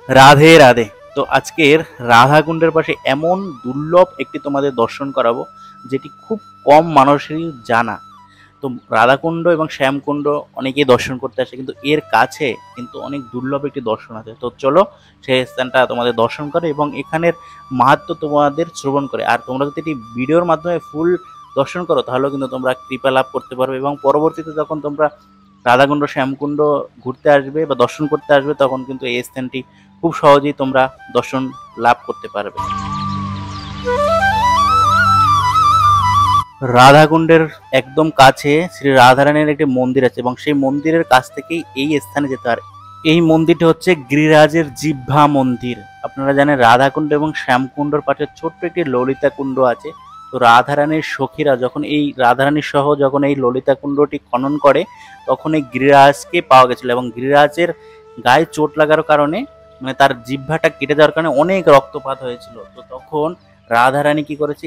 রাধে রাধে। তো আজকের রাধাকুণ্ডের পাশে এমন দুর্লভ একটি তোমাদের দর্শন করাবো, যেটি খুব কম মানুষেরই জানা। তো রাধাকুণ্ড এবং শ্যামকুণ্ড অনেকেই দর্শন করতে আসে, কিন্তু এর কাছে কিন্তু অনেক দুর্লভ একটি দর্শন আছে। তো চলো সেই স্থানটা তোমাদের দর্শন করে এবং এখানের মাহাত্ম্য তোমাদের শ্রবণ করে। আর তোমরা যদি এটি ভিডিওর মাধ্যমে ফুল দর্শন করো, তাহলেও কিন্তু তোমরা কৃপা লাভ করতে পারবে এবং পরবর্তীতে যখন তোমরা রাধাকুণ্ড শ্যামকুণ্ড ঘুরতে আসবে বা দর্শন করতে আসবে, তখন কিন্তু এই স্থানটি খুব সহজেই তোমরা দর্শন লাভ করতে পারবে। রাধাকুণ্ডের একদম কাছে শ্রী রাধারানীর একটি মন্দির আছে এবং সেই মন্দিরের কাছ থেকেই এই স্থানে যেতে হয়। এই মন্দিরটি হচ্ছে গিরিরাজের জিহ্বা মন্দির। আপনারা জানেন রাধাকুণ্ড এবং শ্যামকুণ্ডর পাশে ছোট্ট একটি ললিতা কুণ্ড আছে। তো রাধারানীর সখীরা যখন এই রাধারানীর সহ যখন এই ললিতা কুণ্ডটি খনন করে, তখন এই গিরিরাজকে পাওয়া গেছিল এবং গিরিরাজের গায়ে চোট লাগার কারণে, মানে তার জিহ্বাটা কেটে যাওয়ার কারণে অনেক রক্তপাত হয়েছিল। তো তখন রাধারানী কি করেছে,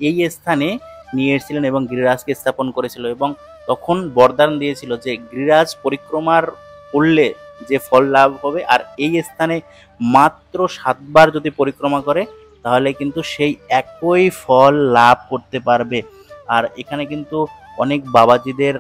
এই স্থানে নিয়ে এসেছিলেন এবং গিরিরাজকে স্থাপন করেছিল এবং তখন বরদান দিয়েছিল যে গিরিরাজ পরিক্রমার করলে যে ফল লাভ হবে, আর এই স্থানে মাত্র 7 বার যদি পরিক্রমা করে, তাহলে কিন্তু সেই একই ফল লাভ করতে পারবে। আর এখানে কিন্তু অনেক বাবাজিদের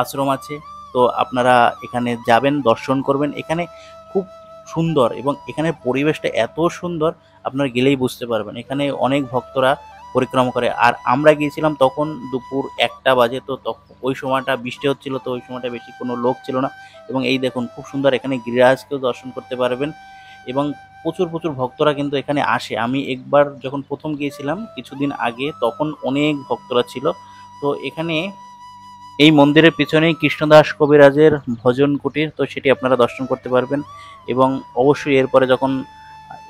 আশ্রম আছে। তো আপনারা এখানে যাবেন, দর্শন করবেন। এখানে খুব সুন্দর এবং এখানের পরিবেশটা এত সুন্দর, আপনারা গেলেই বুঝতে পারবেন। এখানে অনেক ভক্তরা পরিক্রমা করে। আর আমরা গিয়েছিলাম তখন দুপুর 1টা বাজে। তো তখন ওই সময়টা বৃষ্টি হচ্ছিল, তো ওই সময়টা বেশি কোনো লোক ছিল না। এবং এই দেখুন খুব সুন্দর, এখানে গিরিরাজকেও দর্শন করতে পারবেন এবং প্রচুর প্রচুর ভক্তরা কিন্তু এখানে আসে। আমি একবার যখন প্রথম গিয়েছিলাম কিছুদিন আগে, তখন অনেক ভক্তরা ছিল। তো এখানে এই মন্দিরের পিছনেই কৃষ্ণদাস কবিরাজের ভজন কুটির, তো সেটি আপনারা দর্শন করতে পারবেন। এবং অবশ্যই এরপরে যখন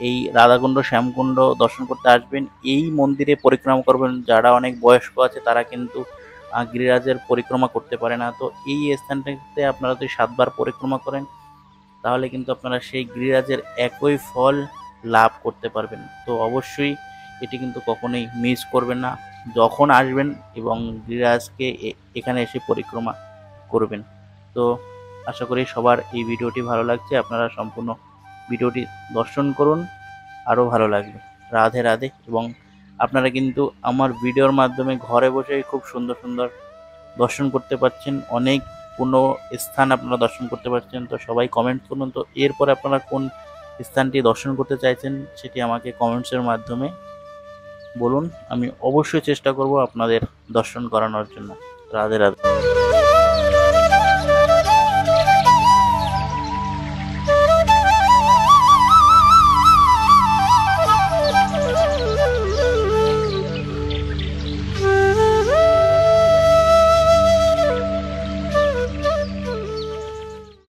এই রাধাকুণ্ড শ্যামকুণ্ড দর্শন করতে আসবেন, এই মন্দিরে পরিক্রমা করবেন। যারা অনেক বয়স্ক আছে তারা কিন্তু গিরিরাজের পরিক্রমা করতে পারে না। তো এই স্থানটাতে আপনারা যদি 7 বার পরিক্রমা করেন, তাহলে কিন্তু আপনারা সেই গিরিরাজের একই ফল লাভ করতে পারবেন। তো অবশ্যই এটি কিন্তু কখনোই মিস করবেন না যখন আসবেন এবং গিরিরাজকে এখানে এসে পরিক্রমা করবেন। তো আশা করি সবার এই ভিডিওটি ভালো লাগছে। আপনারা সম্পূর্ণ ভিডিওটি দর্শন করুন, আরও ভালো লাগবে। রাধে রাধে। এবং আপনারা কিন্তু আমার ভিডিওর মাধ্যমে ঘরে বসেই খুব সুন্দর সুন্দর দর্শন করতে পারছেন, অনেক কোনো স্থান আপনারা দর্শন করতে পারছেন। তো সবাই কমেন্ট করুন, তো এরপরে আপনারা কোন স্থানটি দর্শন করতে চাইছেন সেটি আমাকে কমেন্টসের মাধ্যমে বলুন। আমি অবশ্যই চেষ্টা করব আপনাদের দর্শন করানোর জন্য। রাধে রাধে।